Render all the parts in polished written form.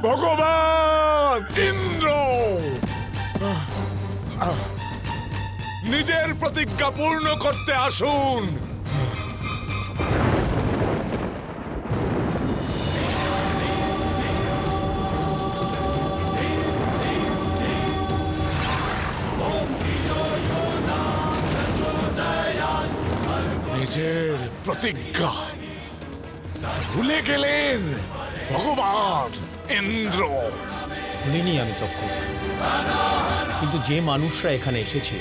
ভগবান ইন্দ্র, নিজের প্রতিজ্ঞা পূর্ণ করতে আসুন। নিজের প্রতিজ্ঞা ভুলে গেলেন ভগবান ইন্দ্র। ভুলিনি আমি তখন, কিন্তু যে মানুষরা এখানে এসেছে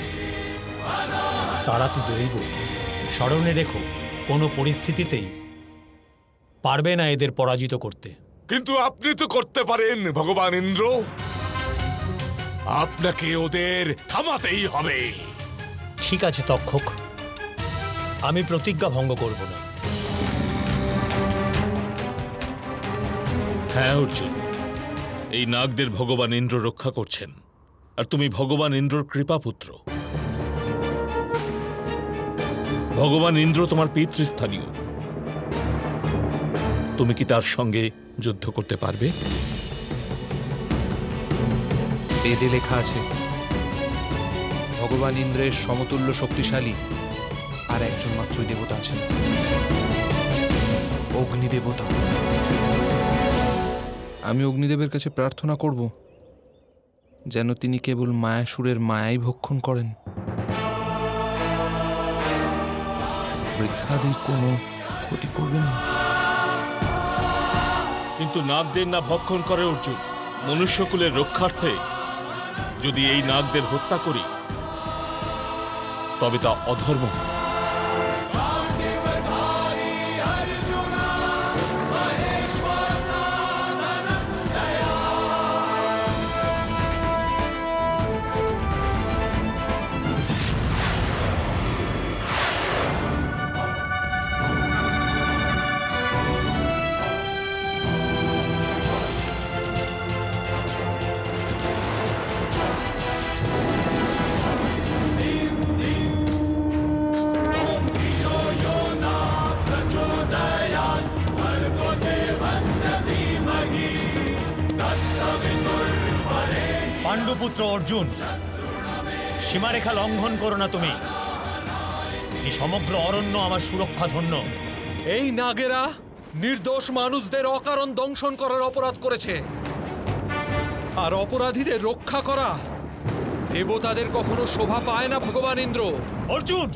তারা তো দৈব। স্মরণে রেখো, কোনো পরিস্থিতিতেই পারবে না এদের পরাজিত করতে। কিন্তু আপনি তো করতে পারেন ভগবান ইন্দ্র, আপনাকে ওদের থামাতেই হবে। ঠিক আছে তক্ষক, আমি প্রতিজ্ঞা ভঙ্গ করব না। হ্যাঁ অর্জুন, এই নাগদের ভগবান ইন্দ্র রক্ষা করছেন, আর তুমি ভগবান ইন্দ্রর কৃপাপুত্র। ভগবান ইন্দ্র তোমার পিতৃস্থানীয়। তুমি কি তার সঙ্গে যুদ্ধ করতে পারবে? বেদে লেখা আছে ভগবান ইন্দ্রের সমতুল্য শক্তিশালী আর একজন মাত্রই দেবতা আছেন, অগ্নিদেবতা। আমি অগ্নিদেবের কাছে প্রার্থনা করব যেন তিনি কেবল মায়াসুরের মায়াই ভক্ষণ করেন, বৃক্ষাদির কোনো ক্ষতি করবেন না। কিন্তু নাগদের না ভক্ষণ করে অর্জুন, মনুষ্যকুলের রক্ষার্থে যদি এই নাগদের হত্যা করি তবে তা অধর্ম। পাণ্ডুপুত্র অর্জুন, সীমারেখা লঙ্ঘন করো না তুমি। এই সমগ্র অরণ্য আমার সুরক্ষা ধন্য। এই নাগেরা নির্দোষ মানুষদের অকারণ দংশন করার অপরাধ করেছে, আর অপরাধীদের রক্ষা করা দেবতাদের কখনো শোভা পায় না ভগবান ইন্দ্র। অর্জুন,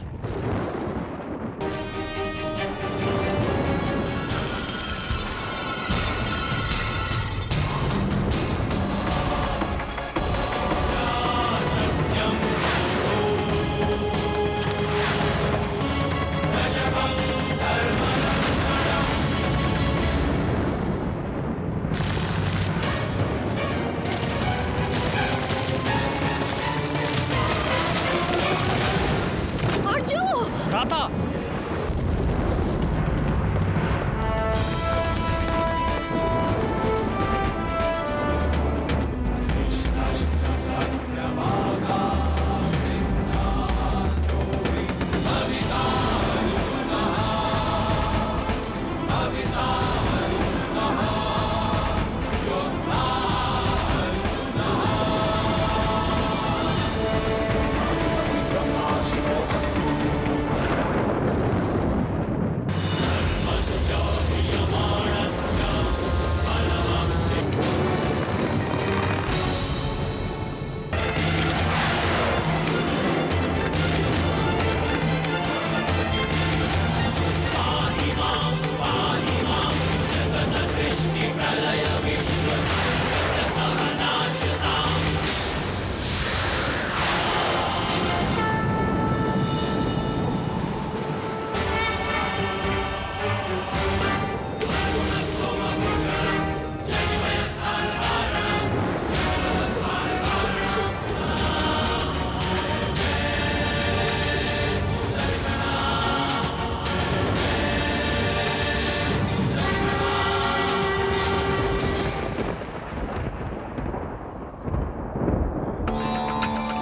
ভ্রাতা,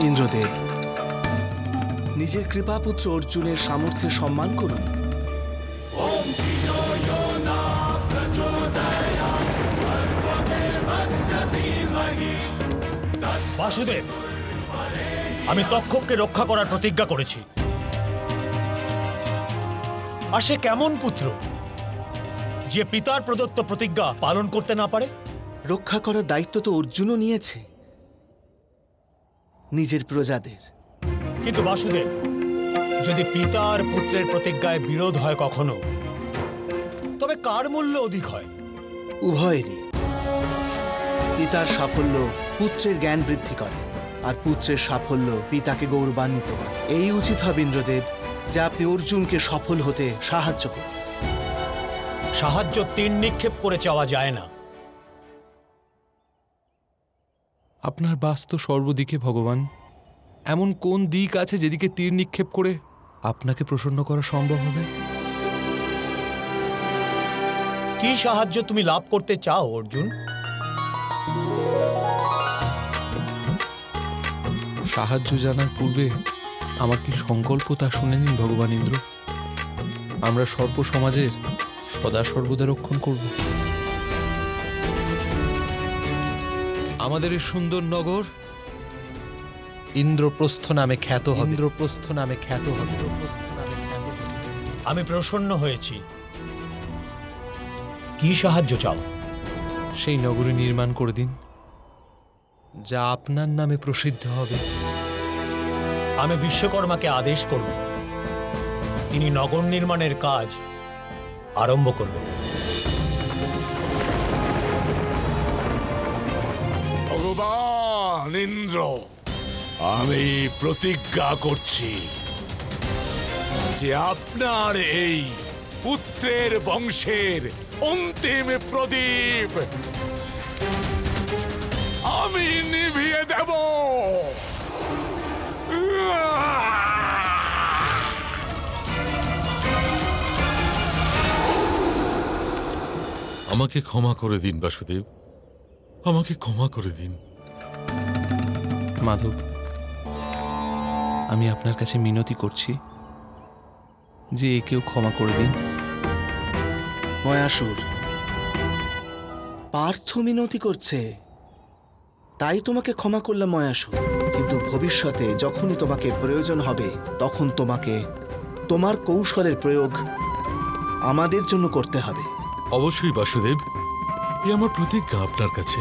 ইন্দ্রদেব, নিজের কৃপাপুত্র অর্জুনের সামর্থ্যের সম্মান করুন। বাসুদেব, আমি তক্ষককে রক্ষা করার প্রতিজ্ঞা করেছি। আর সে কেমন পুত্র যে পিতার প্রদত্ত প্রতিজ্ঞা পালন করতে না পারে? রক্ষা করার দায়িত্ব তো অর্জুনও নিয়েছে নিজের প্রজাদের। কিন্তু বাসুদেব, যদি পিতা আর পুত্রের প্রতিজ্ঞায় বিরোধ হয় কখনো, তবে কার মূল্য অধিক হয়? উভয়েরই। পিতার সাফল্য পুত্রের জ্ঞান বৃদ্ধি করে, আর পুত্রের সাফল্য পিতাকে গৌরবান্বিত করে। এই উচিত হবে ইন্দ্রদেব যে আপনি অর্জুনকে সফল হতে সাহায্য করুন। সাহায্য তীর নিক্ষেপ করে চাওয়া যায় না। আপনার বাস তো সর্বদিকে ভগবান। এমন কোন দিক আছে যেদিকে তীর নিক্ষেপ করে আপনাকে প্রসন্ন করা সম্ভব হবে? কি সাহায্য তুমি লাভ করতে চাও অর্জুন? সাহায্য জানার পূর্বে আমার কি সংকল্প তা শুনে নিন ভগবান ইন্দ্র। আমরা সর্ব সমাজের সদা সর্বদা রক্ষণ করব। আমাদের এই সুন্দর নগর ইন্দ্রপ্রস্থ নামে খ্যাত হবে। ইন্দ্রপ্রস্থ নামে খ্যাত হবে। আমি প্রসন্ন হয়েছি। কি সাহায্য চাও? সেই নগরী নির্মাণ করে দিন যা আপনার নামে প্রসিদ্ধ হবে। আমি বিশ্বকর্মাকে আদেশ করব, তিনি নগর নির্মাণের কাজ আরম্ভ করবেন। ভগবান ইন্দ্র, আমি প্রতিজ্ঞা করছি যে আপনার এই পুত্রের বংশের অন্তিম প্রদীপ আমি নিভিয়ে দেব। আমাকে ক্ষমা করে দিন বাসুদেব, আমাকে ক্ষমা করে দিন। মাধব, আমি আপনার কাছে মিনতি করছি যে একেও ক্ষমা করে দিন। ময়াসুর, পার্থ মিনতি করছে তাই তোমাকে ক্ষমা করলাম ময়াসুর। কিন্তু ভবিষ্যতে যখনই তোমাকে প্রয়োজন হবে তখন তোমাকে তোমার কৌশলের প্রয়োগ আমাদের জন্য করতে হবে। অবশ্যই বাসুদেব, এ আমার প্রতিজ্ঞা আপনার কাছে।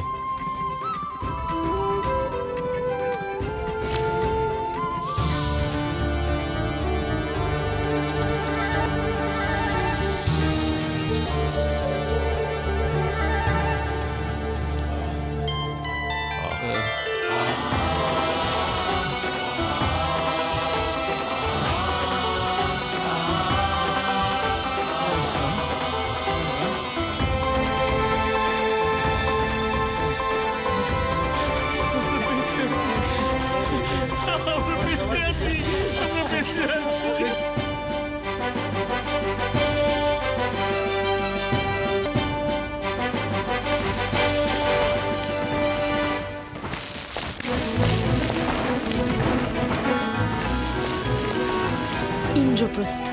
ইন্দ্রপ্রস্থ।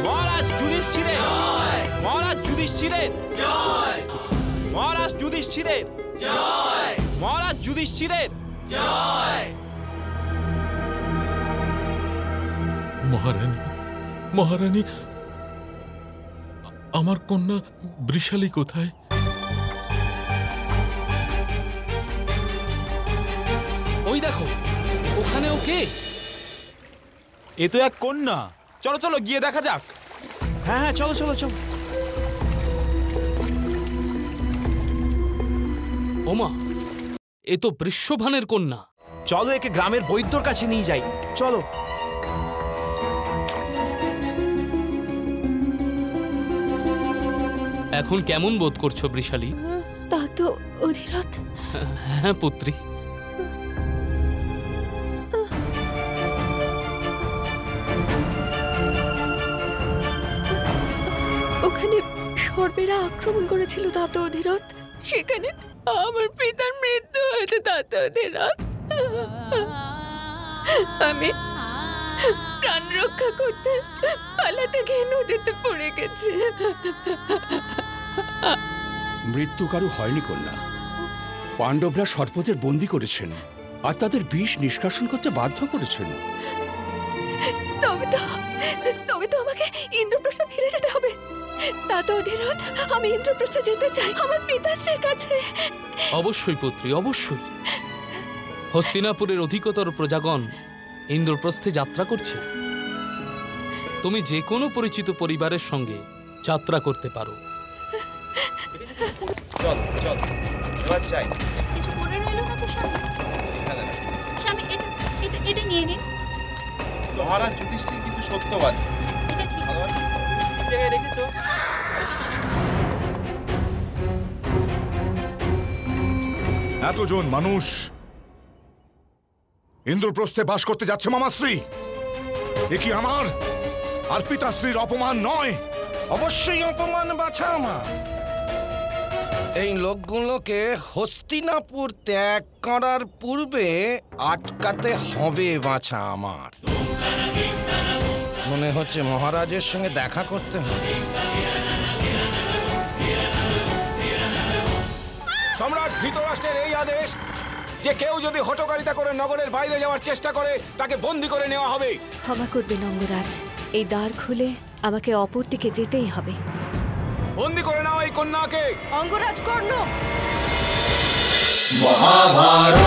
মহারাজ যুধিষ্ঠিরের জয়! মহারাজ যুধিষ্ঠিরের জয়! মহারাজ যুধিষ্ঠিরের জয়! মহারাজ যুধিষ্ঠিরের জয়! মহারানী, মহারানী, আমার কন্যা বৃষালী কোথায়? ওই দেখো, ওখানে ও কে? এ তো এক কন্যা। চলো চলো গিয়ে দেখা যাক। হ্যাঁ হ্যাঁ, চলো চলো চলো। ওমা, এ তো বৃষভানের কন্যা। চলো একে গ্রামের বৈদ্যর কাছে নিয়ে যাই। চলো। এখন কেমন বোধ করছো বৃষালী? তা তো অধিরথ। হ্যাঁ পুত্রী। ওখানে সর্বেরা আক্রমণ করেছিল তাত অধিরথ। সেখানে আমার পিতার মৃত্যু হয়েছে তাত অধিরথ। আমি প্রাণ রক্ষা করতে পালাতে গিয়ে নদীতে পড়ে গেছে। মৃত্যু কারু হয়নি কন্যা। পাণ্ডবরা সর্পদের বন্দী করেছেন আর তাদের বিষ নিষ্কাশন করতে বাধ্য করেছেন। তবে তো আমাকে ইন্দ্রপ্রস্থে ফিরে যেতে হবে। তাতো অধিরথ, আমি ইন্দ্রপ্রস্থে যেতে চাই আমার পিতাশ্রীর কাছে। অবশ্যই পুত্রী, অবশ্যই। হস্তিনাপুরের অধিকতর প্রজাগণ ইন্দ্রপ্রস্থে যাত্রা করছে। তুমি যে কোনো পরিচিত পরিবারের সঙ্গে যাত্রা করতে পারো। চল চল, এবার যাই। কিছু মনে রইল না তো স্বামী? স্বামী, এটা নিয়ে নিন। মহারাজ যুধিষ্ঠির কিন্তু সত্যবাদী। এটা ঠিক। ঠিক জায়গায় রেখেছো। এতজন মানুষ ইন্দ্রপ্রস্থে বাস করতে যাচ্ছে মামাশ্রী। এ কি আমার আর পিতাশ্রীর অপমান নয়? অবশ্যই অপমান বাছা আমার। এই লোকগুলোকে হস্তিনাপুর ত্যাগ করার পূর্বে আটকাতে হবে বাছা আমার। মনে হচ্ছে মহারাজের সঙ্গে দেখা করতে হবে। সম্রাট ধৃতরাষ্ট্রের এই আদেশ যে কেউ যদি হঠকারিতা করে নগরের বাইরে যাওয়ার চেষ্টা করে তাকে বন্দী করে নেওয়া হবে। ক্ষমা করবেন অঙ্গরাজ, এই দ্বার খুলে আমাকে অপর দিকে যেতেই হবে। বন্দী করে নাও এই কন্যাকে। অঙ্গরাজ কর্ণ। মহাভারত